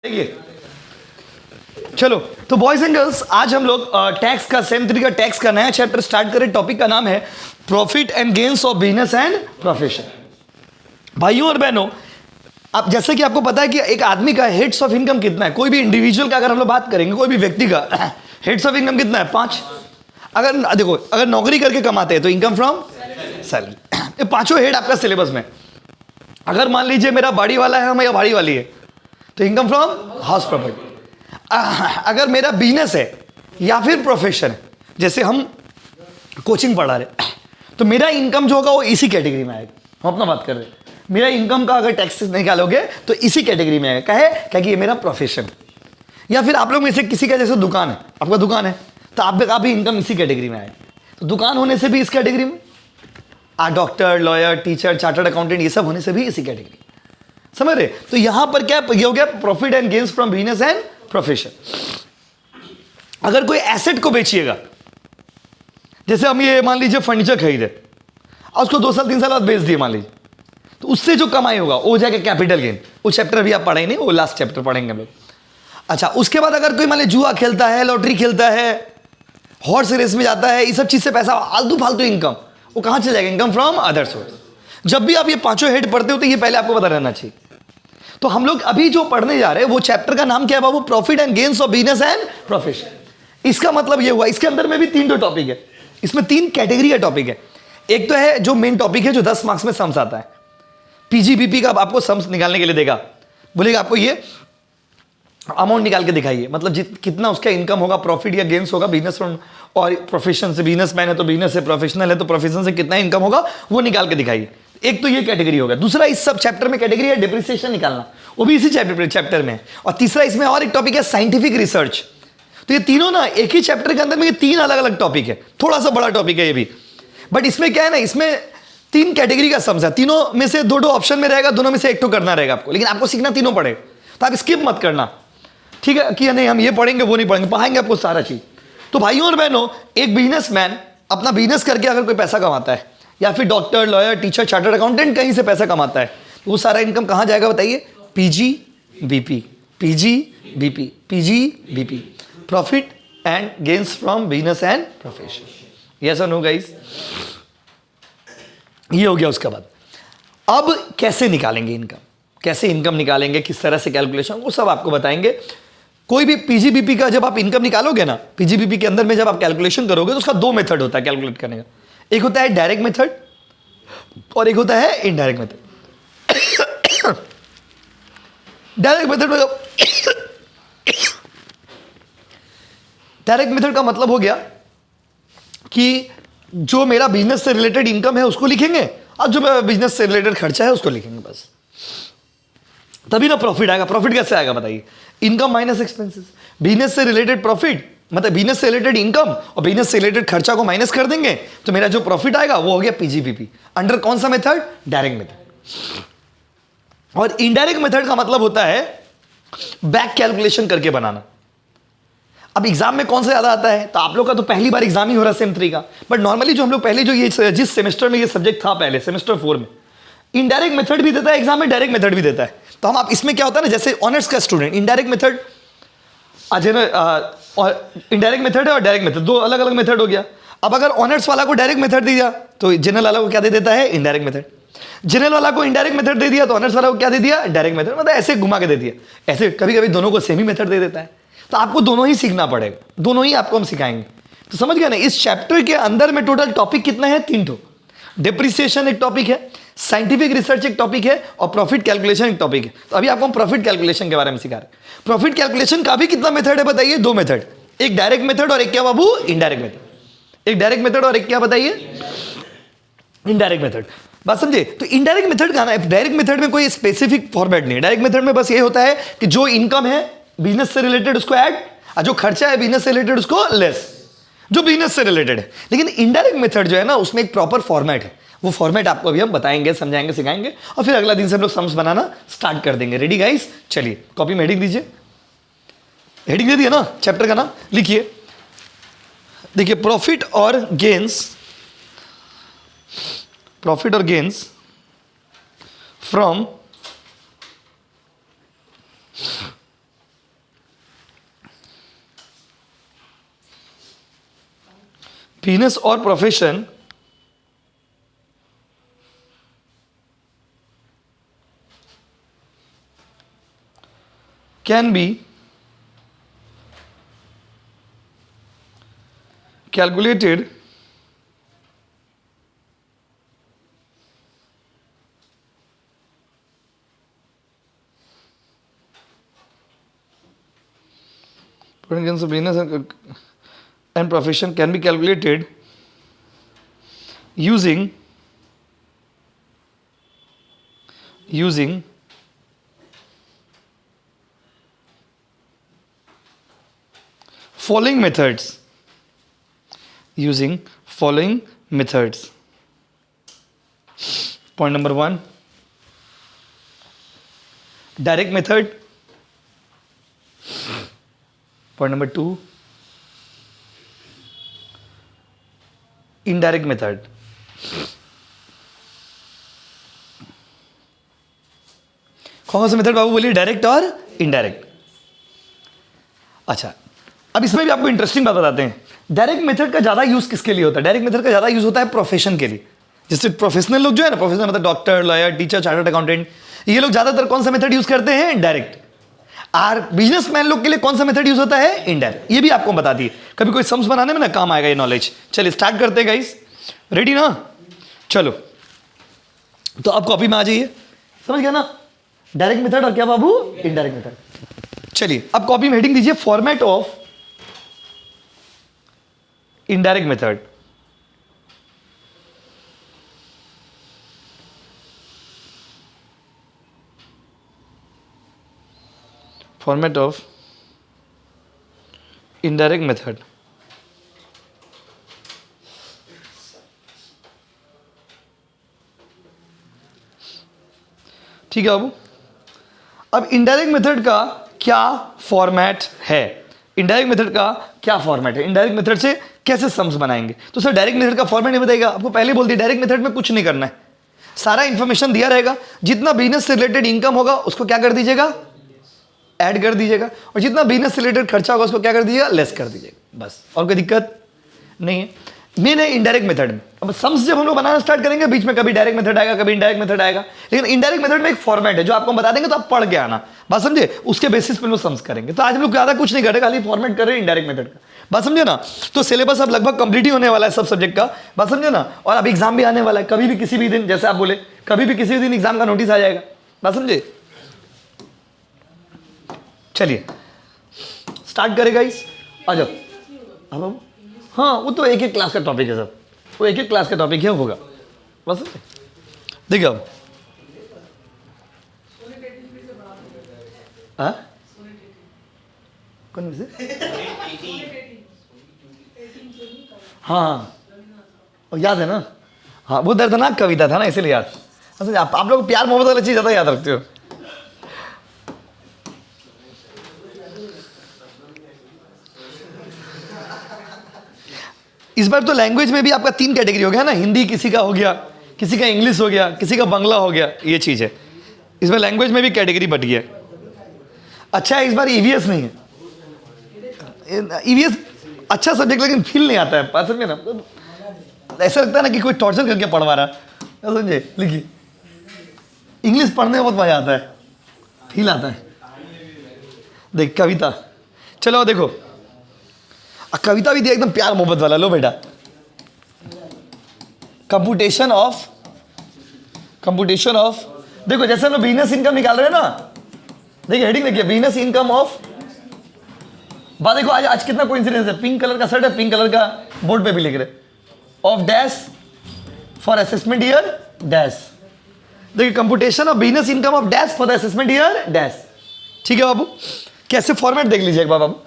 देखिए, चलो तो बॉयज एंड गर्ल्स, आज हम लोग टैक्स का सेम 3 का टैक्स का नया चैप्टर स्टार्ट करें। टॉपिक का नाम है profit and gains of business and profession. भाइयों और बहनों, अब जैसे कि आपको पता है कि एक आदमी का हेड्स ऑफ इनकम कितना है। कोई भी इंडिविजुअल का अगर हम लोग बात करेंगे, कोई भी व्यक्ति का हेड्स ऑफ इनकम कितना है? 5। अगर देखो, अगर नौकरी करके कमाते हैं तो इनकम फ्रॉम सैलरी। ये पांचों हेड आपका सिलेबस में। अगर मान लीजिए मेरा बाड़ी वाला है, हम या भाड़ी वाली है, तो इनकम फ्रॉम हाउस प्रॉपर्टी। अगर मेरा बिजनेस है या फिर प्रोफेशन है, जैसे हम कोचिंग पढ़ा रहे, तो मेरा इनकम जो होगा वो इसी कैटेगरी में आएगा। हम अपना बात कर रहे हैं, मेरा इनकम का अगर टैक्स निकालोगे तो इसी कैटेगरी में आएगा। कहे क्या कि ये मेरा प्रोफेशन। या फिर आप लोग में से किसी का जैसे दुकान है, आपका दुकान है, तो आपका भी इनकम इसी कैटेगरी में आएगा। तो दुकान होने से भी इस कैटेगरी में, doctor, lawyer, teacher, chartered accountant, ये सब होने से भी इसी कैटेगरी। समझ रहे? तो यहां पर क्या ये हो गया, profit and gains from business and profession. अगर कोई एसेट को बेचिएगा, जैसे हम ये मान लीजिए फर्नीचर खरीदे और उसको 2 साल 3 साल बाद बेच दिए मान लीजिए, तो उससे जो कमाई होगा वो हो जाएगा कैपिटल गेन। वो चैप्टर भी आप पढ़ेंगे नहीं, वो लास्ट चैप्टर पढ़ेंगे हम लोग। अच्छा, उसके बाद अगर कोई मान लीजिए जुआ खेलता है, लॉटरी खेलता है, हॉर्स रेस में जाता है, इस सब चीज से पैसा आलतू फालतू इनकम, वो कहां चले जाएगा? Income from other source. जब भी आप ये पांचों हेड पढ़ते हो तो ये पहले आपको पता रहना चाहिए। तो हम लोग अभी जो पढ़ने जा रहे हैं वो चैप्टर का नाम क्या है बाबू? Profit and gains of business and profession. इसका मतलब ये हुआ, इसके अंदर में भी 3 टॉपिक है, इसमें 3 कैटेगरी का टॉपिक है। एक तो है जो मेन टॉपिक है, जो 10 मार्क्स में सम्स आता है। पीजीबीपी का आपको सम्स निकालने के लिए देगा, बोलेगा आपको ये अमाउंट निकाल के दिखाइए, मतलब कितना उसका इनकम होगा, प्रॉफिट या गेन्स होगा बिजनेस फ्रॉम और प्रोफेशन से। बिजनेसमैन है तो बिजनेस से, प्रोफेशनल है तो प्रोफेशन से कितना इनकम होगा वो निकाल के दिखाइए। एक तो ये कैटेगरी होगा। दूसरा इस सब चैप्टर में कैटेगरी है डिप्रिसिएशन निकालना, वो भी इसी चैप्टर में है। और तीसरा इसमें और एक टॉपिक है साइंटिफिक रिसर्च। तो ये तीनों ना एक ही चैप्टर के अंदर में, ये 3 अलग अलग टॉपिक है। थोड़ा सा बड़ा टॉपिक है ये भी, बट इसमें क्या है ना, इसमें 3 कैटेगरी का सम्स है। तीनों में से 2 ऑप्शन में रहेगा, दोनों में से एक तो करना रहेगा आपको, लेकिन आपको सीखना तीनों पड़ेगा। तो आप स्किप मत करना, ठीक है? कि नहीं हम ये पढ़ेंगे वो नहीं पढ़ेंगे, पढ़ाएंगे आपको सारा चीज। तो भाइयों और बहनों, एक बिजनेसमैन अपना बिजनेस करके अगर कोई पैसा कमाता है, या फिर doctor, lawyer, teacher, chartered accountant कहीं से पैसा कमाता है, तो वो सारा इनकम कहां जाएगा बताइए? PGBP, PGBP, PGBP, profit and gains from business and profession. Yes और नो गाइस? ये हो गया। उसके बाद अब कैसे निकालेंगे इनकम, कैसे इनकम निकालेंगे, किस तरह से कैलकुलेशन, वो सब आपको बताएंगे। कोई भी पीजीबीपी का जब आप इनकम निकालोगे ना, पीजीबीपी के अंदर में जब आप कैलकुलेशन करोगे तो उसका 2 मेथड होता है कैलकुलेट करने का। एक होता है डायरेक्ट मेथड और एक होता है इनडायरेक्ट मेथड। डायरेक्ट मेथड में डायरेक्ट मेथड का मतलब हो गया कि जो मेरा बिजनेस से रिलेटेड इनकम है उसको लिखेंगे, और जो मेरा बिजनेस से रिलेटेड खर्चा है उसको लिखेंगे, बस। तभी ना प्रॉफिट आएगा। प्रॉफिट कैसे आएगा बताइए? Income minus expenses. बिजनेस से रिलेटेड प्रॉफिट मतलब बिजनेस से रिलेटेड इनकम और बिजनेस से रिलेटेड खर्चा को माइनस कर देंगे, तो मेरा जो प्रॉफिट आएगा वो हो गया पीजीबीपी। अंडर कौन सा मेथड? Direct method. और इनडायरेक्ट मेथड का मतलब होता है बैक कैलकुलेशन करके बनाना। अब एग्जाम में कौन सा ज्यादा आता है? तो आप लोग का तो पहली बार एग्जाम ही हो रहा है सेम 3 का, बट नॉर्मली जो हम लोग पहले जो ये जिस सेमेस्टर में ये सब्जेक्ट था, पहले सेमेस्टर 4 में इनडायरेक्ट मेथड भी देता है एग्जाम में, डायरेक्ट मेथड भी देता है। तो हम आप इसमें क्या होता है ना, जैसे ऑनर्स का स्टूडेंट, इनडायरेक्ट मेथड और इनडायरेक्ट मेथड है और डायरेक्ट मेथड, 2 अलग अलग मेथड हो गया। अब अगर ऑनर्स वाला को डायरेक्ट मेथड दे दिया तो जनरल वाला को क्या दे देता है? Indirect method. जनरल वाला को इनडायरेक्ट मेथड दे दिया तो ऑनर्स वाला को क्या दे दिया? Direct method. मतलब ऐसे घुमा के दे दिया। ऐसे कभी कभी दोनों को सेम ही मेथड दे देता है। तो आपको दोनों ही सीखना पड़ेगा, दोनों ही आपको हम सिखाएंगे। तो समझ गया ना? इस चैप्टर के अंदर में टोटल टॉपिक कितना है? 3 ठो। डिप्रिसिएशन एक टॉपिक है, साइंटिफिक रिसर्च एक टॉपिक है, और प्रॉफिट कैलकुलेशन एक टॉपिक है। तो अभी आपको हम प्रॉफिट कैलकुलेशन के बारे में सिखा रहे हैं। प्रॉफिट कैलकुलेशन का भी कितना मेथड है बताइए? 2 मेथड, एक डायरेक्ट मेथड और एक क्या बाबू? Indirect method. एक डायरेक्ट मेथड और एक क्या बताइए? Indirect method. बात समझे? तो इनडायरेक्ट मेथड का ना, डायरेक्ट मेथड में कोई स्पेसिफिक फॉर्मेट नहीं है। डायरेक्ट मेथड में बस ये होता है कि जो इनकम है बिजनेस से रिलेटेड उसको ऐड, और जो खर्चा है बिजनेस से रिलेटेड उसको लेस, जो बिजनेस से रिलेटेड है। लेकिन इनडायरेक्ट मेथड जो है ना, उसमें एक प्रॉपर फॉर्मेट है। वो फॉर्मेट आपको अभी हम बताएंगे, समझाएंगे, सिखाएंगे, और फिर अगला दिन से हम लोग सम्स बनाना स्टार्ट कर देंगे। Ready guys? चलिए कॉपी में हेडिंग दीजिए। हेडिंग दे दिया ना, चैप्टर का नाम लिखिए। देखिए, प्रॉफिट और गेन्स, प्रॉफिट और गेन्स फ्रॉम बिजनेस और profession can be calculated against the business and profession can be calculated using following methods. Using following methods. Point number 1, direct method. Point number 2, indirect method. कौन सा method बाबू बोलिए, direct और indirect? अच्छा, अब इसमें भी आपको इंटरेस्टिंग बात बताते हैं। डायरेक्ट मेथड का ज्यादा यूज किसके लिए होता है? डायरेक्ट मेथड का ज्यादा यूज होता है प्रोफेशन के लिए। जैसे प्रोफेशनल लोग जो है ना, प्रोफेशनल मतलब doctor, lawyer, teacher, chartered accountant, ये लोग ज्यादातर कौन सा मेथड यूज करते हैं? डायरेक्ट। और बिजनेसमैन लोग के लिए कौन सा मेथड यूज होता है? इनडायरेक्ट। ये भी आपको बता दिए, कभी कोई सम्स बनाने में ना काम आएगा ये नॉलेज। चलिए स्टार्ट करते हैं गाइस, रेडी ना? चलो, तो आप कॉपी में आ जाइए, समझ गया ना? डायरेक्ट मेथड और क्या बाबू? Indirect method. चलिए अब कॉपी में हेडिंग दीजिए, format of indirect method. Format of indirect method. ठीक है बाबू, अब इनडायरेक्ट मेथड का क्या फॉर्मेट है? इनडायरेक्ट मेथड का क्या फॉर्मेट है? इनडायरेक्ट मेथड से कैसे सम्स बनाएंगे? तो सर डायरेक्ट मेथड का फॉर्मेट नहीं बताएगा, आपको पहले बोल दिया डायरेक्ट मेथड में कुछ नहीं करना है, सारा इंफॉर्मेशन दिया रहेगा। जितना बिजनेस से रिलेटेड इनकम होगा उसको क्या कर दीजिएगा? ऐड कर दीजिएगा, और जितना बिजनेस से रिलेटेड खर्चा होगा उसको क्या कर दीजिएगा? लेस कर दीजिएगा, बस। और कोई दिक्कत नहीं है। मेन है इनडायरेक्ट मेथड में। अब सम्स जब हम लोग बनाना स्टार्ट करेंगे, बीच में कभी डायरेक्ट मेथड आएगा, कभी इनडायरेक्ट मेथड आएगा, लेकिन इनडायरेक्ट मेथड में एक फॉर्मेट है जो आपको बता देंगे, तो आप पढ़ के आना, बात समझे? उसके बेसिस पे लोग सम्स करेंगे। तो आज हम लोग ज्यादा कुछ नहीं करेंगे, खाली फॉर्मेट कर रहे हैं इनडायरेक्ट मेथड का, बात समझे ना? तो सिलेबस अब लगभग कंप्लीट ही होने वाला है सब सब्जेक्ट का, बात समझे ना? और अब एग्जाम भी आने वाला है, कभी भी किसी भी दिन, जैसे आप बोले कभी भी किसी भी दिन एग्जाम का नोटिस आ जाएगा, बात समझे? चलिए स्टार्ट करेगा इस, आ जाओ। अब हाँ, वो तो एक एक क्लास का टॉपिक है सब, वो एक एक क्लास का टॉपिक है, होगा, बस। देखिए अब कौन से? हाँ, याद है ना? हाँ, वो दर्दनाक कविता था ना, इसीलिए याद। अच्छा, आप लोग प्यार मोहब्बत वाली चीज ज्यादा याद रखते हो। इस बार तो लैंग्वेज में भी आपका 3 कैटेगरी हो गया ना, हिंदी किसी का हो गया, किसी का इंग्लिश हो गया, किसी का बांग्ला हो गया, ये चीज है। इस बार लैंग्वेज में भी कैटेगरी बढ़ गया। अच्छा है, इस बार ईवीएस नहीं है। ईवीएस अच्छा सब्जेक्ट, लेकिन फील नहीं आता है, बात समझे ना? ऐसा लगता है ना कि कोई टॉर्चर करके पढ़वा रहा है, समझे? लिखिए, इंग्लिश पढ़ने में बहुत मजा आता है, फील आता है। देख कविता, चलो देखो, कविता भी दिया एकदम प्यार मोहब्बत वाला। लो बेटा, कंप्यूटेशन ऑफ देखो, जैसे हम लोग बिजनेस इनकम निकाल रहे हैं ना, देखिए हेडिंग देखिए, बिजनेस इनकम ऑफ। बात देखो, आज कितना कोइंसिडेंस है, पिंक कलर का शर्ट है, पिंक कलर का बोर्ड पे भी लिख रहे, of dash for assessment year dash. देखिए, computation of business income of dash for the assessment year dash. ठीक है बाबू, कैसे फॉर्मेट देख लीजिए एक बार बाबू।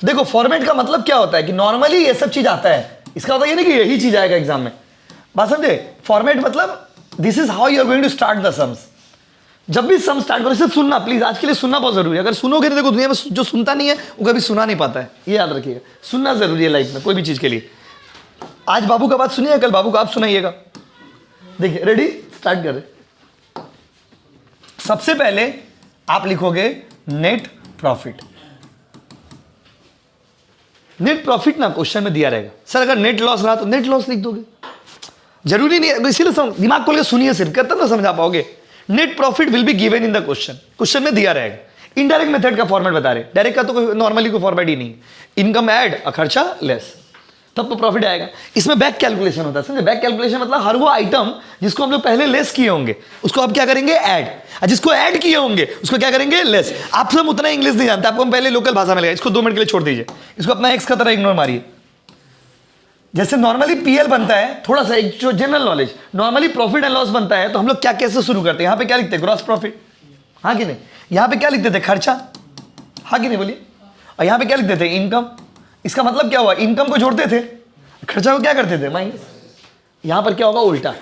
देखो, फॉर्मेट का मतलब क्या होता है कि नॉर्मली ये सब चीज आता है, इसका मतलब ये नहीं कि यही चीज आएगा एग्जाम में, बात समझे? फॉर्मेट मतलब this is how you are going to start the sums. जब भी सम स्टार्ट करो, इसे सुनना प्लीज, आज के लिए सुनना बहुत जरूरी है। अगर सुनोगे तो देखो, दुनिया में जो सुनता नहीं है वो कभी सुना नहीं पाता है, ये याद रखिएगा। सुनना जरूरी है लाइफ में, कोई भी चीज के लिए। आज बाबू का बात सुनिए, कल बाबू का आप सुनाइएगा। देखिए, रेडी, स्टार्ट करें। सबसे पहले आप लिखोगे नेट प्रॉफिट। नेट प्रॉफिट ना क्वेश्चन में दिया रहेगा। सर अगर नेट लॉस रहा तो नेट लॉस लिख दोगे, जरूरी नहीं है, इसीलिए दिमाग खोल के सुनिए, सिर्फ करते ना समझा पाओगे। Net profit will be given in the question, question में दिया रहेगा। इनडायरेक्ट मेथड का फॉर्मेट बता रहे, डायरेक्ट का तो नॉर्मली कोई फॉर्मेट ही नहीं है। इनकम ऐड और खर्चा लेस, तब तो प्रॉफिट आएगा। इसमें बैक कैलकुलेशन होता है, समझे? बैक कैलकुलेशन मतलब हर वो आइटम जिसको हम लोग पहले लेस किए होंगे उसको अब क्या करेंगे, ऐड, और जिसको ऐड किए होंगे उसको क्या करेंगे, लेस। आप सब उतना इंग्लिश नहीं जानते, आपको हम पहले लोकल भाषा में लगा, इसको 2 मिनट के लिए छोड़ दीजिए, इसको अपना एक्स का तरह इग्नोर मारिए। जैसे नॉर्मली पीएल बनता है, थोड़ा सा एक जो general knowledge, normally profit and loss बनता है तो हम लोग क्या कैसे शुरू करते हैं, यहाँ पे क्या लिखते हैं, ग्रॉस प्रॉफिट, हाँ कि नहीं? यहाँ पे क्या लिखते थे, खर्चा, हाँ कि नहीं बोलिए? और यहाँ पे क्या लिखते थे, इनकम। इसका मतलब क्या हुआ, इनकम को जोड़ते थे, खर्चा को क्या करते थे, माइनस। यहाँ पर क्या होगा, उल्टा,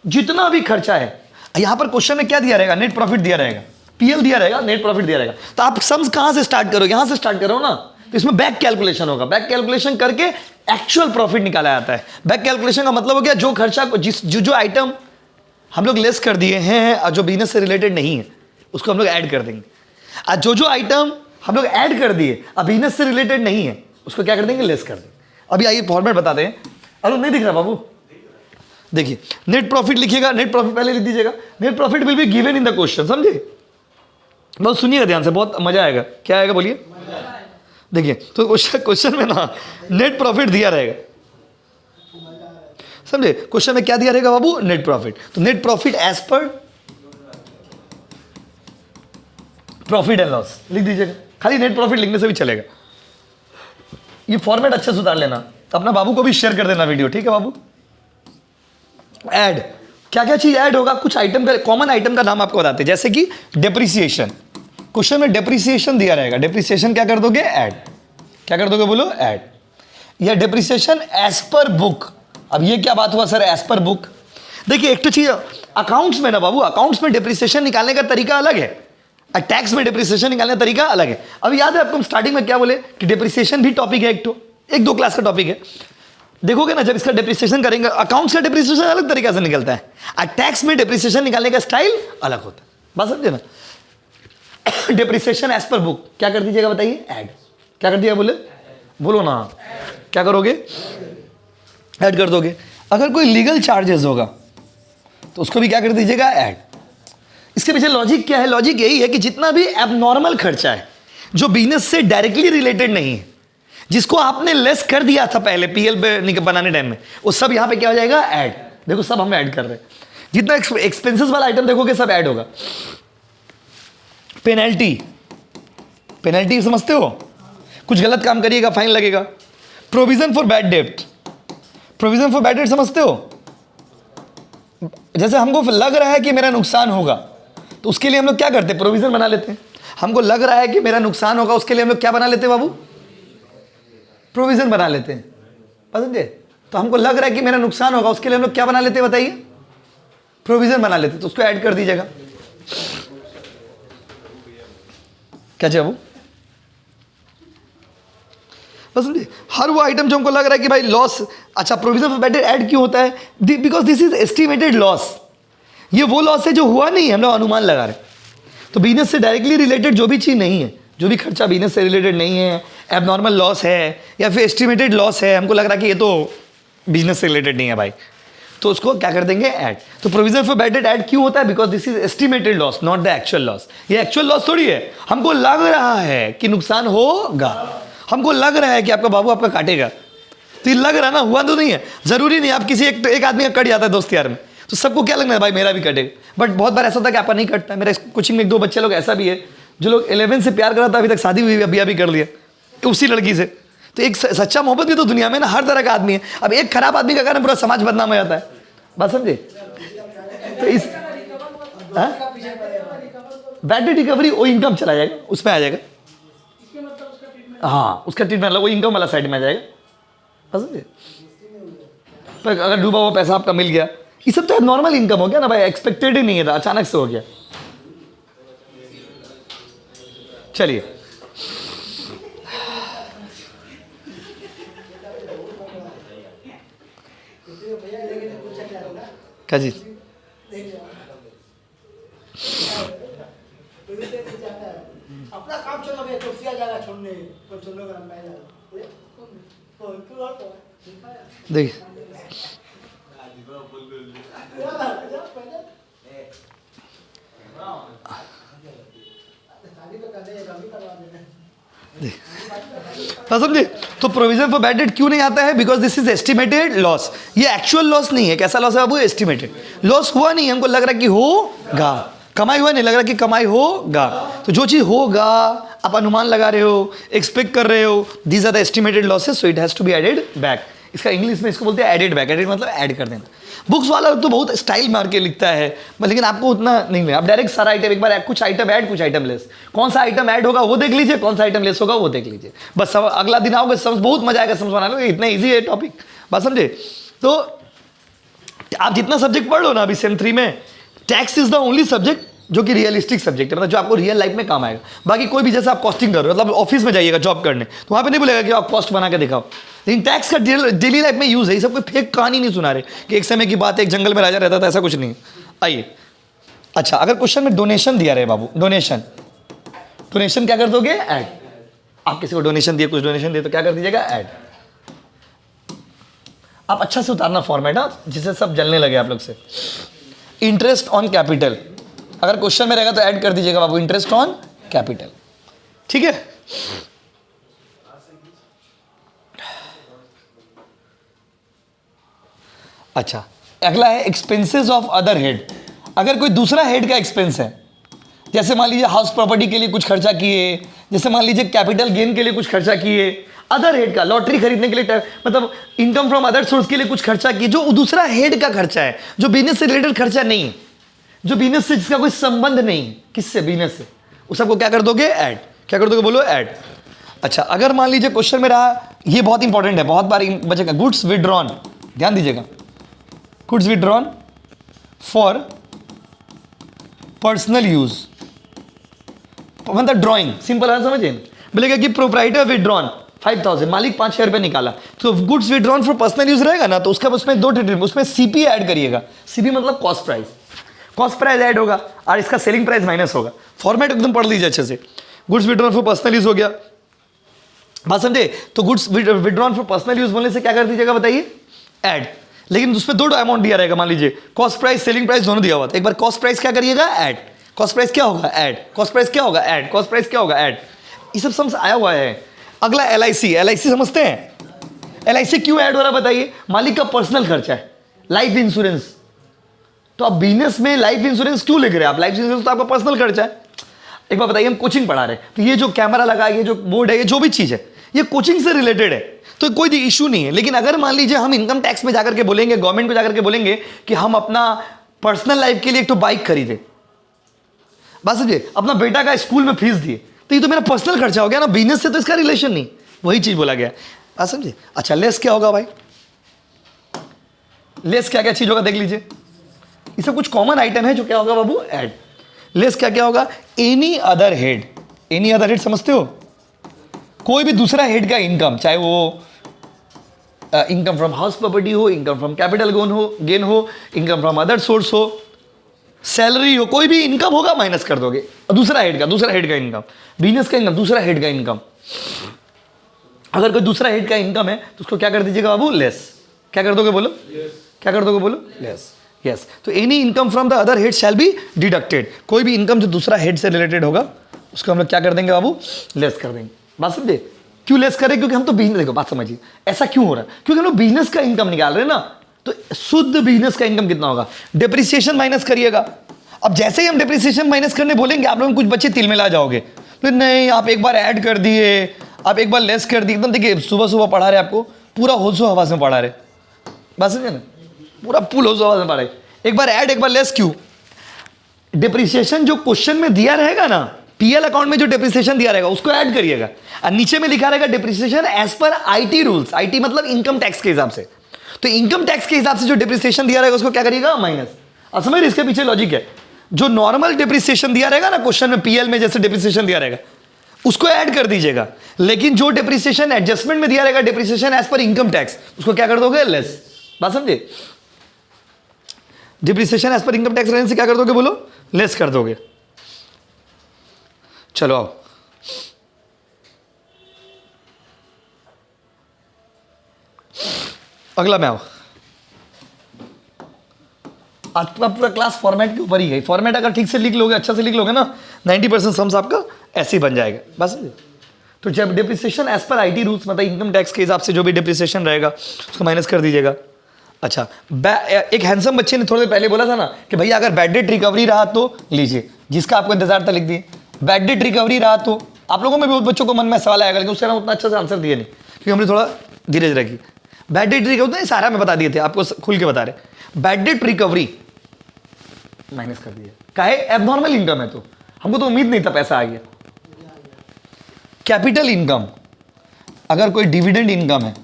जितना भी खर्चा है, यहाँ पर क्वेश्चन में क्या दिया रहेगा, नेट प्रॉफिट दिया रहेगा, पीएल दिया रहेगा, नेट प्रॉफिट दिया रहेगा। तो आप सम्स कहाँ से स्टार्ट करो, यहाँ से स्टार्ट करो ना। तो इसमें बैक कैलकुलेशन होगा, बैक कैलकुलेशन करके एक्चुअल प्रॉफिट निकाला जाता है। बैक कैलकुलेशन का मतलब हो गया जो खर्चा जो आइटम हम लोग लेस कर दिए हैं और जो बिजनेस से रिलेटेड नहीं है उसको हम लोग ऐड कर देंगे, और जो आइटम हम लोग ऐड कर दिए अब बिजनेस से रिलेटेड नहीं है उसको क्या कर देंगे, लेस कर देंगे। अभी आइए फॉर्मेट बताते हैं। अरे नहीं दिख रहा बाबू, देखिए नेट प्रॉफिट लिखिएगा, नेट प्रॉफिट पहले लिख दीजिएगा। Net profit will be given in the question, समझे? बहुत सुनिएगा ध्यान से, बहुत मजा आएगा। क्या आएगा बोलिए? देखिए तो क्वेश्चन में ना नेट प्रॉफिट दिया रहेगा, समझे? क्वेश्चन में क्या दिया रहेगा बाबू, नेट प्रॉफिट। तो net profit as per profit and loss लिख दीजिएगा, खाली नेट प्रॉफिट लिखने से भी चलेगा। ये फॉर्मेट अच्छे सुधार लेना, तो अपना बाबू को भी शेयर कर देना वीडियो, ठीक है बाबू? ऐड, क्या क्या चीज ऐड होगा, कुछ आइटम का, कॉमन आइटम का नाम आपको बताते हैं, जैसे कि डेप्रिसिएशन। क्वेश्चन में डेप्रिसिएशन दिया रहेगा, डेप्रिसिएशन क्या कर दोगे, ऐड। क्या कर दोगे बोलो, ऐड। या डेप्रिसिएशन एज पर बुक। अब ये क्या बात हुआ सर, एज पर बुक? देखिए एक तो चीज अकाउंट्स में ना बाबू, अकाउंट्स में डेप्रिसिएशन निकालने का तरीका अलग है, टैक्स में डेप्रिसिएशन निकालने का तरीका अलग है। अब याद है आपको हम स्टार्टिंग में क्या बोले कि डेप्रिसिएशन भी टॉपिक है, एक दो क्लास का टॉपिक है। देखोगे ना जब इसका डेप्रिसिएशन करेंगे, अकाउंट्स का डेप्रिसिएशन अलग तरीका से निकलता है, और टैक्स में डेप्रिसिएशन निकालने का स्टाइल अलग होता है। बात समझे ना? डेप्रिसिएशन एज पर बुक क्या कर दीजिएगा बताइए, ऐड। क्या कर दिया बोले, बोलो ना, क्या करोगे, ऐड कर दोगे। अगर कोई लीगल चार्जेस होगा तो उसको भी क्या कर दीजिएगा, ऐड। इसके पीछे लॉजिक क्या है, लॉजिक यही है कि जितना भी एबनॉर्मल खर्चा है जो बिजनेस से डायरेक्टली रिलेटेड नहीं है, जिसको आपने लेस कर दिया था पहले पीएल बनाने टाइम में, वो सब यहां पे क्या हो जाएगा, ऐड। देखो सब हम ऐड कर रहे हैं, जितना एक्सपेंसेस वाला आइटम देखोगे सब ऐड होगा। पेनल्टी, पेनल्टी समझते हो, कुछ गलत काम करिएगा फाइन लगेगा। Provision for bad debt, provision for bad debt समझते हो? जैसे हमको लग रहा है कि मेरा नुकसान होगा तो उसके लिए हम लोग क्या करते हैं, प्रोविजन बना लेते हैं। हमको लग रहा है कि मेरा नुकसान होगा, उसके लिए हम लोग क्या बना लेते हैं बाबू, प्रोविजन बना लेते हैं, समझे? तो हमको लग रहा है कि मेरा नुकसान होगा, उसके लिए हम लोग क्या बना लेते हैं बताइए, प्रोविजन बना लेते हैं। तो उसको ऐड कर दीजिएगा। क्या चाहिए बाबू, बस समझे? हर वो आइटम जो हमको लग रहा है कि भाई लॉस, अच्छा provision for bad debt add क्यों होता है, because this is estimated loss. ये वो लॉस है जो हुआ नहीं है, हम लोग अनुमान लगा रहे हैं। तो बिजनेस से डायरेक्टली रिलेटेड जो भी चीज़ नहीं है, जो भी खर्चा बिजनेस से रिलेटेड नहीं है, एबनॉर्मल लॉस है या फिर एस्टिमेटेड लॉस है, हमको लग रहा है कि ये तो बिजनेस से रिलेटेड नहीं है भाई, तो उसको क्या कर देंगे, ऐड। तो provision for bad debt add क्यों होता है, because this is estimated loss, not the actual loss. ये एक्चुअल लॉस थोड़ी है, हमको लग रहा है कि नुकसान होगा, हमको लग रहा है कि आपका बाबू आपका काटेगा, तो ये लग रहा है ना, हुआ तो नहीं है। जरूरी नहीं आप किसी एक आदमी का कट जाता है दोस्त यार में तो सबको क्या लगना है भाई मेरा भी कटेगा, बट बहुत बार ऐसा होता है कि आपका नहीं कटता। मेरे कोचिंग में 1-2 बच्चे लोग ऐसा भी है जो लोग 11 से प्यार करा था, अभी तक शादी हुई अभी कर लिया उसी लड़की से। तो एक सच्चा मोहब्बत भी तो दुनिया में ना हर तरह का आदमी है। अब एक खराब आदमी का कारण पूरा समाज बदनाम हो जाता है, बात समझे? तो इस बैटरी रिकवरी वो इनकम चला जाएगा, उसमें आ जाएगा, हाँ उसका ट्रीटमेंट वो इनकम वाला साइड में आ जाएगा, समझे? पर अगर डूबा हुआ पैसा आपका मिल गया, ये सब तो नॉर्मल इनकम हो गया ना भाई, एक्सपेक्टेड ही नहीं था, अचानक से हो गया। चलिए क्या जी, अपना काम चल रहा है, कुर्सी आ देखिए समझे। तो प्रोविजन फॉर बैड डेट क्यों नहीं आता है? Because this is estimated loss. ये एक्चुअल लॉस नहीं है। कैसा लॉस है बाबू? Estimated loss. हुआ नहीं, हमको लग रहा है कि होगा, कमाई हुआ नहीं, लग रहा है कि कमाई होगा। तो जो चीज होगा आप अनुमान लगा रहे हो, एक्सपेक्ट कर रहे हो, these are the estimated losses, so it has to be added back. इसका इंग्लिश में इसको बोलते हैं एडेड बैक। एडेड मतलब ऐड कर देना। बुक्स वाला तो बहुत स्टाइल मार के लिखता है, लेकिन आपको उतना नहीं मिला। आप डायरेक्ट सारा आइटम एक बार, कुछ आइटम ऐड कुछ आइटम लेस, कौन सा आइटम ऐड होगा वो देख लीजिए, कौन सा आइटम लेस होगा वो देख लीजिए, बस। सब अगला दिन आओगे समझ, बहुत मजा आएगा समझवाना लो, इतना ईजी है टॉपिक, बात समझे। तो आप जितना सब्जेक्ट पढ़ लो ना अभी सेम 3 में, tax is the only subject जो कि रियलिस्टिक सब्जेक्ट है, मतलब जो आपको रियल लाइफ में काम आएगा। बाकी कोई भी, जैसे आप कॉस्टिंग कर रहे हो, मतलब ऑफिस में जाइएगा जॉब करने, तो वहाँ पे नहीं बोलेगा कि आप कॉस्ट बना के दिखाओ, लेकिन टैक्स का डेली लाइफ में यूज है। ये सब कोई फेक कहानी नहीं सुना रहे कि एक समय की बात है एक जंगल में राजा रहता था, ऐसा कुछ नहीं। आइए, अच्छा, अगर क्वेश्चन में डोनेशन दिया रहे बाबू, डोनेशन क्या कर दोगे? ऐड। आप किसी को डोनेशन दिए, कुछ डोनेशन दिए, तो क्या कर दीजिएगा? ऐड। आप अच्छा से उतारना फॉर्मेट, जिससे सब जलने लगे आप लोग से। इंटरेस्ट ऑन कैपिटल, अगर क्वेश्चन में रहेगा तो ऐड कर दीजिएगा बाबू, इंटरेस्ट ऑन कैपिटल, ठीक है। अच्छा, अगला है एक्सपेंसेस ऑफ अदर हेड। अगर कोई दूसरा हेड का एक्सपेंस है, जैसे मान लीजिए हाउस प्रॉपर्टी के लिए कुछ खर्चा किए, जैसे मान लीजिए कैपिटल गेन के लिए कुछ खर्चा किए, अदर हेड का, लॉटरी खरीदने के लिए, मतलब इनकम फ्रॉम अदर सोर्स के लिए कुछ खर्चा किए, जो दूसरा हेड का खर्चा है, जो बिजनेस से रिलेटेड खर्चा नहीं है, जो बिजनेस से जिसका कोई संबंध नहीं है, किससे? बिजनेस से, उस सबको क्या कर दोगे? ऐड। क्या कर दोगे? बोलो, ऐड। अच्छा, अगर मान लीजिए क्वेश्चन में रहा, ये बहुत इंपॉर्टेंट है, बहुत बार बचेगा, गुड्स विड्रॉन, ध्यान दीजिएगा, goods withdrawn for personal use, मतलब ड्रॉइंग, सिंपल है, समझिए। बोलेगा कि प्रोप्राइटर विड्रॉन 5000, मालिक 5000 रुपये निकाला, तो goods withdrawn for personal use रहेगा ना, तो उसका उसमें 2 ट्रीटमेंट, उसमें सीपी ऐड करिएगा। सीपी मतलब cost price, cost price add होगा और इसका सेलिंग प्राइस माइनस होगा। फॉर्मेट एकदम पढ़ लीजिए अच्छे से। Goods withdrawn for personal use हो गया, बात समझे। तो goods withdrawn for personal use बोलने से क्या कर दीजिएगा बताइए? ऐड। लेकिन उसमें 2 अमाउंट दिया रहेगा, मान लीजिए कॉस्ट प्राइस, सेलिंग प्राइस दोनों दिया हुआ था। एक बार कॉस्ट प्राइस क्या करिएगा? ऐड। कॉस्ट प्राइस क्या होगा? ऐड। कॉस्ट प्राइस क्या होगा? ऐड। कॉस्ट प्राइस क्या होगा? ऐड। ये सब समझ आया हुआ है। अगला LIC, LIC समझते हैं? LIC क्यों ऐड हो रहा है बताइए? मालिक का पर्सनल खर्चा है, लाइफ इंश्योरेंस। तो आप बिजनेस में लाइफ इंश्योरेंस क्यों लिख रहे हैं? आप लाइफ इंश्योरेंस तो आपका पर्सनल खर्चा है। एक बार बताइए, हम कोचिंग पढ़ा रहे हैं, तो ये जो कैमरा लगा है, ये जो बोर्ड है, ये जो भी चीज़ है, ये कोचिंग से रिलेटेड है, तो कोई इशू नहीं है। लेकिन अगर मान लीजिए हम इनकम टैक्स में जाकर के बोलेंगे, गवर्नमेंट को जाकर के बोलेंगे कि हम अपना पर्सनल लाइफ के लिए एक तो बाइक खरीदे, बात समझिए, अपना बेटा का स्कूल में फीस दिए, तो ये तो मेरा पर्सनल खर्चा हो गया ना, बिजनेस से तो इसका रिलेशन नहीं। वही चीज बोला गया, बात समझिए। अच्छा, लेस क्या होगा भाई? लेस क्या क्या चीज होगा देख लीजिए। ये सब कुछ कॉमन आइटम है जो क्या होगा बाबू? ऐड। लेस क्या क्या होगा? Any other head. Any other head समझते हो? कोई भी दूसरा हेड का इनकम, चाहे वो इनकम फ्रॉम हाउस प्रॉपर्टी हो, इनकम फ्रॉम कैपिटल गेन हो, इनकम फ्रॉम अदर सोर्स हो, सैलरी हो, कोई भी इनकम होगा माइनस कर दोगे। दूसरा हेड का इनकम, बिजनेस का इनकम, दूसरा हेड का इनकम। अगर कोई दूसरा हेड का इनकम है तो उसको क्या कर दीजिएगा बाबू? लेस। क्या कर दोगे बोलो? क्या कर दोगे बोलो? लेस। यस। तो any income from the other head shall be deducted. कोई भी इनकम जो दूसरा हेड से रिलेटेड होगा उसको हम लोग क्या कर देंगे बाबू? लेस कर देंगे। बात समझे? क्यों लेस करें? क्योंकि हम तो बिजनेस, देखो बात समझिए, ऐसा क्यों हो रहा है? क्योंकि हम लोग बिजनेस का इनकम निकाल रहे हैं ना, तो शुद्ध बिजनेस का इनकम कितना होगा? डिप्रिसिएशन माइनस करिएगा। अब जैसे ही हम डिप्रिसिएशन माइनस करने बोलेंगे, आप लोग कुछ बच्चे तिलमिला जाओगे, तो नहीं, आप एक बार ऐड कर दिए, आप एक बार लेस कर दिए, एकदम देखिए सुबह सुबह पढ़ा रहे आपको, पूरा होशो हवास में पढ़ा रहे, बात समझे ना, पूरा फुल होशो हवास में पढ़ा रहे। एक बार ऐड, एक बार लेस क्यों? डिप्रिसिएशन जो क्वेश्चन में दिया रहेगा ना, पीएल अकाउंट में जो डिप्रिसिएशन दिया रहेगा उसको ऐड करिएगा, और नीचे में लिखा रहेगा depreciation as per IT rules. IT मतलब इनकम टैक्स के हिसाब से, तो इनकम टैक्स के हिसाब से जो डिप्रिसिएशन दिया रहेगा उसको क्या करिएगा? माइनस। अब समझ, इसके पीछे लॉजिक है। जो नॉर्मल डिप्रिसिएशन दिया रहेगा ना क्वेश्चन में, पीएल में जैसे डिप्रिसिएशन दिया रहेगा उसको ऐड कर दीजिएगा, लेकिन जो डिप्रिसिएशन एडजस्टमेंट में दिया रहेगा, depreciation as per income tax, उसको क्या कर दोगे? लेस। बात समझे? Depreciation as per income tax रहने से क्या कर दोगे बोलो? लेस कर दोगे। चलो आओ, अगला मैं आओ, आपका पूरा क्लास फॉर्मेट के ऊपर ही है। फॉर्मेट अगर ठीक से लिख लोगे, अच्छा से लिख लोगे ना, 90% सम्स आपका ऐसे ही बन जाएगा बस। तो जब depreciation as per IT rules, मतलब इनकम टैक्स के हिसाब से जो भी डिप्रिसिएशन रहेगा उसको माइनस कर दीजिएगा। अच्छा, एक हैंडसम बच्चे ने थोड़ी देर पहले बोला था ना कि भैया अगर बैड डेट रिकवरी रहा तो लीजिए, जिसका आपको इंतजार था लिख दिए। बैड डेट रिकवरी रहा तो आप लोगों में भी बहुत बच्चों को मन में सवाल आएगा, लेकिन उसका ना उतना अच्छा से आंसर दिए नहीं, क्योंकि हमने थोड़ा धीरे रखी। बैड डेट रिकवरी सारा में बता दिए थे आपको, खुल के बता रहे। बैड डेट रिकवरी माइनस कर दिया, काहे? एबनॉर्मल इनकम है, तो हमको तो उम्मीद नहीं था पैसा आ गया। कैपिटल इनकम, अगर कोई डिविडेंड इनकम है,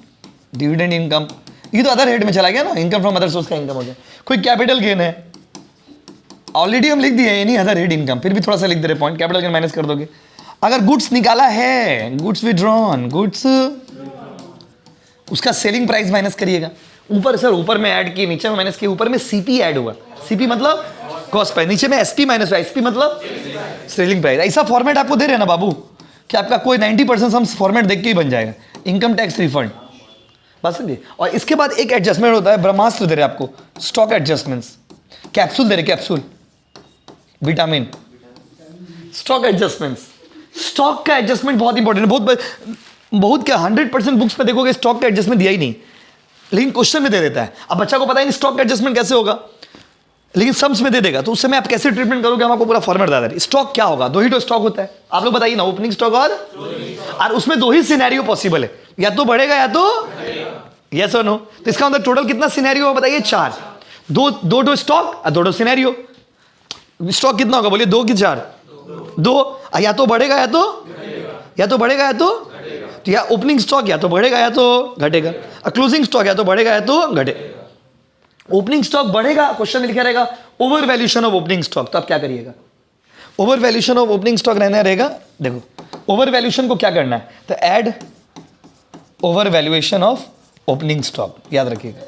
डिविडेंड इनकम ये तो अदर हेड में चला गया ना, इनकम फ्रॉम अदर सोर्स का इनकम हो गया। कोई कैपिटल गेन है, ऑलरेडी हम लिख दिए एनी अदर हेड इनकम, फिर भी थोड़ा सा लिख दे रहे पॉइंट, कैपिटल गेन माइनस कर दोगे। अगर गुड्स निकाला है, गुड्स विड्रॉन, गुड्स, उसका सेलिंग प्राइस माइनस करिएगा। ऊपर सर, ऊपर में ऐड किए, नीचे में माइनस किए, ऊपर में सीपी ऐड हुआ, सीपी मतलब कॉस्ट प्राइस, नीचे में एसपी माइनस हुआ, एसपी मतलब सेलिंग प्राइस। ऐसा फॉर्मेट आपको दे रहे हैं ना बाबू कि आपका कोई 90% हम फॉर्मेट देख के ही बन जाएगा। इनकम टैक्स रिफंड बस समझिए। और इसके बाद एक एडजस्टमेंट होता है, ब्रह्मास्त्र दे रहे आपको, स्टॉक एडजस्टमेंट्स, कैप्सूल दे रहे, capsule vitamin, stock adjustments. Stock का एडजस्टमेंट बहुत इंपॉर्टेंट है, बहुत क्या 100% बुक्स में देखोगे स्टॉक का एडजस्टमेंट दिया ही नहीं, लेकिन क्वेश्चन में दे देता है। अब बच्चा को पता ही नहीं स्टॉक का एडजस्टमेंट कैसे होगा, लेकिन सम्स में दे देगा, तो उस समय आप कैसे ट्रीटमेंट करोगे, हम आपको पूरा फॉर्मेट बता दें। स्टॉक क्या होगा, दो ही तो स्टॉक होता है, आप लोग बताइए ना, ओपनिंग स्टॉक और उसमें दो ही सिनेरियो पॉसिबल है, या तो बढ़ेगा या तो यस और नो। तो इसका मतलब टोटल कितना सिनेरियो बताइए, 4। दो स्टॉक और दो सिनेरियो। स्टॉक कितना होगा बोलिए, 2 कि 4? 2। या तो बढ़ेगा या तो बढ़ेगा या तो या ओपनिंग स्टॉक या तो बढ़ेगा या तो घटेगा, और क्लोजिंग स्टॉक या तो बढ़ेगा या तो घटेगा। ओपनिंग स्टॉक बढ़ेगा, क्वेश्चन में लिखा रहेगा over valuation of opening stock, तो आप क्या करिएगा, over valuation of opening stock रहना रहेगा। देखो ओवर वैल्यूएशन को क्या करना है, तो add over valuation of opening stock, याद रखिएगा।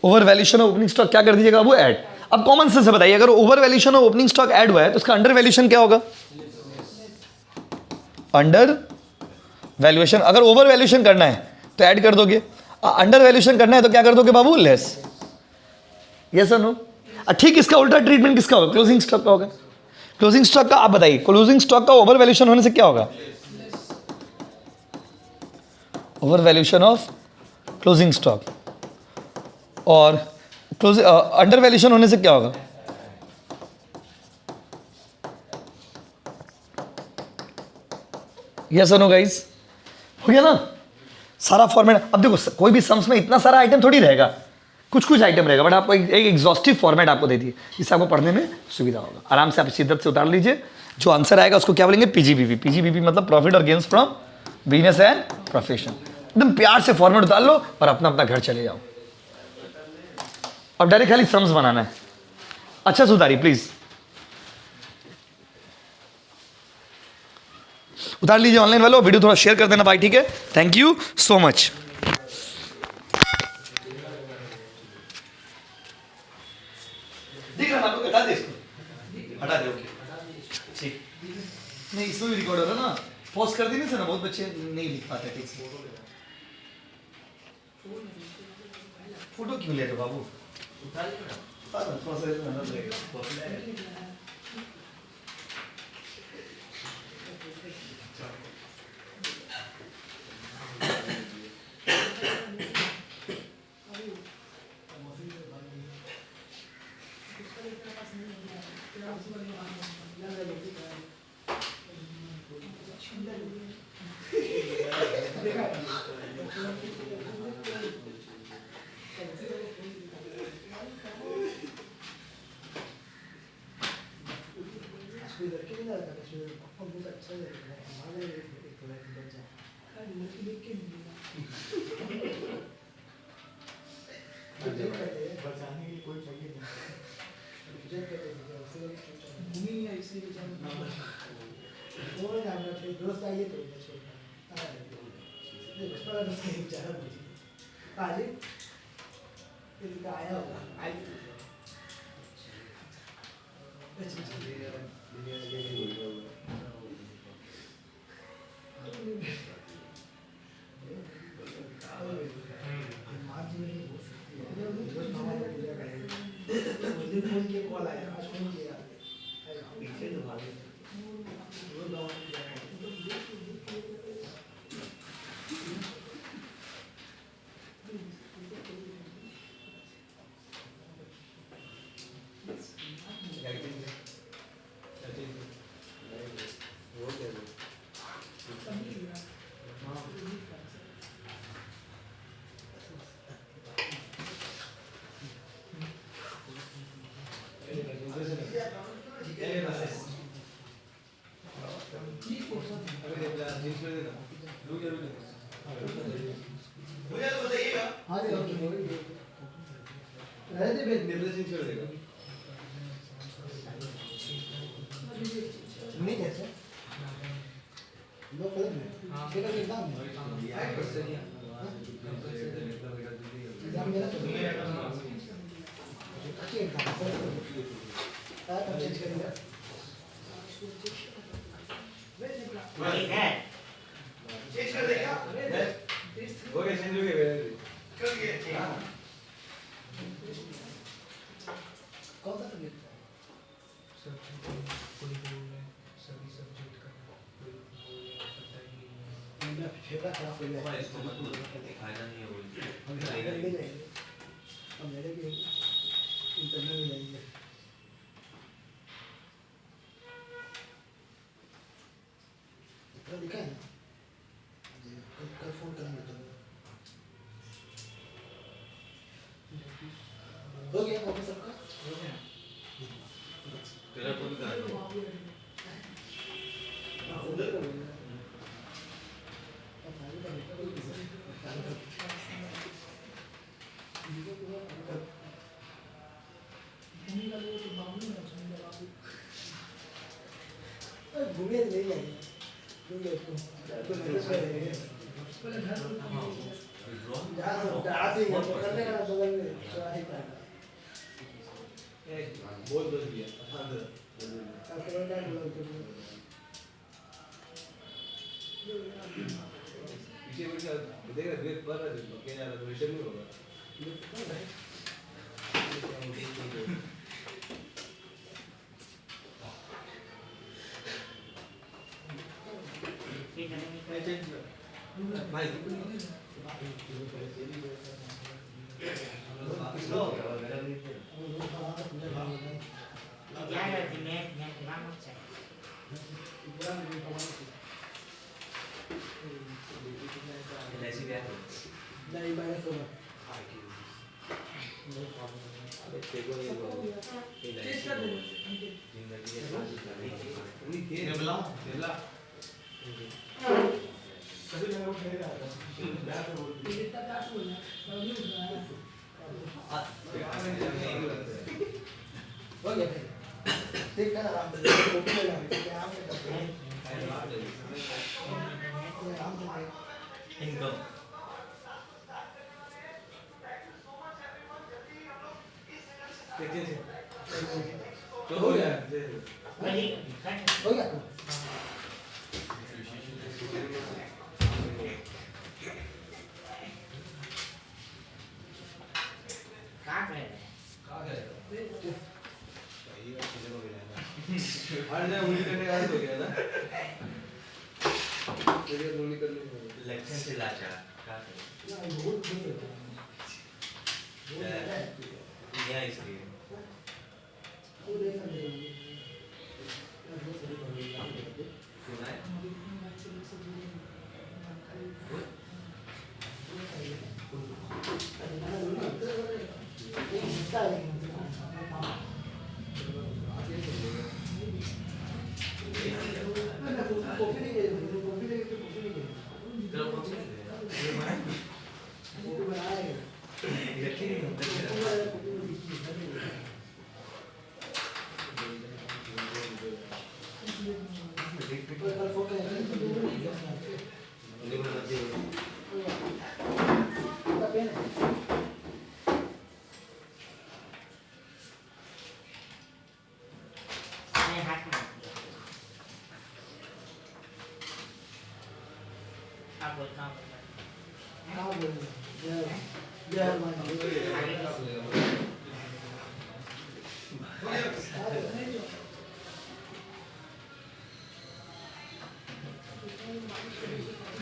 Over valuation of opening stock क्या कर दीजिएगा वो ऐड। अब कॉमन सेंस से बताइए, अगर over valuation of opening stock add हुआ है तो उसका अंडर वैल्यूएशन क्या होगा, अंडर वैल्यूएशन। अगर ओवर वैल्यूएशन करना है तो ऐड कर दोगे, अंडर वैल्यूएशन करना है तो क्या कर दोगे बाबू, लेस। यस और नो? ठीक, इसका उल्टा ट्रीटमेंट किसका होगा, क्लोजिंग स्टॉक का होगा। क्लोजिंग स्टॉक का आप बताइए, क्लोजिंग स्टॉक का ओवर वैल्यूएशन होने से क्या होगा, over valuation of closing stock, और अंडर वैल्यूएशन होने से क्या होगा, यस और नो गाइस? हो गया ना सारा फॉर्मेट। अब देखो कोई भी सम्स में इतना सारा आइटम थोड़ी रहेगा, कुछ आइटम रहेगा, बट आपको एक एग्जॉस्टिव फॉर्मेट आपको दे दिए, जिससे आपको पढ़ने में सुविधा होगा। आराम से आप शिद्दत से उतार लीजिए, जो आंसर आएगा उसको क्या बोलेंगे, पीजीबीपी। पीजीबीपी मतलब प्रॉफिट और gains from business and profession. एकदम प्यार से फॉर्मेट उतार लो और अपना अपना घर चले जाओ। अब डायरेक्ट खाली सम्स बनाना है। अच्छा सुधारी प्लीज उतार लीजिए ऑनलाइन वालों, वीडियो थोड़ा शेयर कर देना भाई, ठीक है? Thank you so much. हटा दे इसको, हटा दे, ओके ठीक। नहीं इसमें भी रिकॉर्ड हो रहा है ना, पॉज कर देने से ना बहुत बच्चे नहीं लिख पाते ठीक से। फोटो क्यों ले रहे बाबू, थोड़ा सा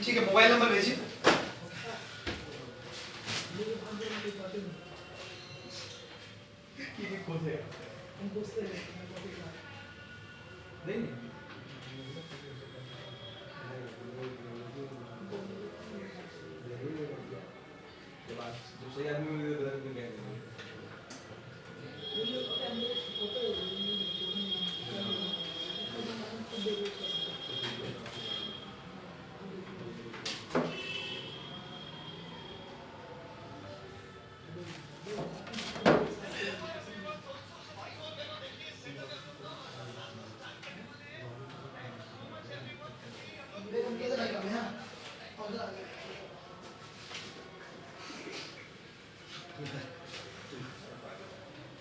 ठीक है, मोबाइल नंबर भेजिए। दूसरे आदमी में बदल के क्या करेंगे?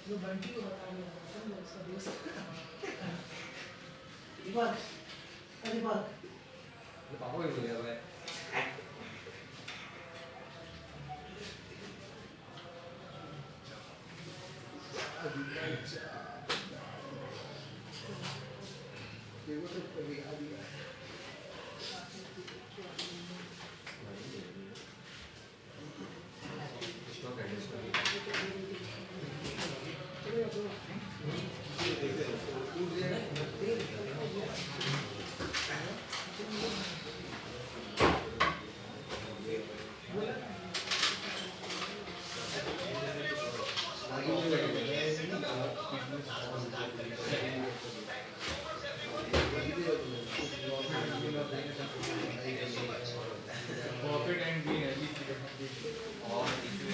जो बंटी को बता रहे हैं समझो उसका दोस्त दीपक दीपक तो पापा भी बोल रहा है देखो तो कभी आ गया स्टॉक है स्टॉक प्रॉफिट एंड गेन है और इसमें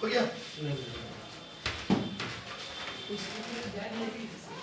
हो गया। उसको बैग लेके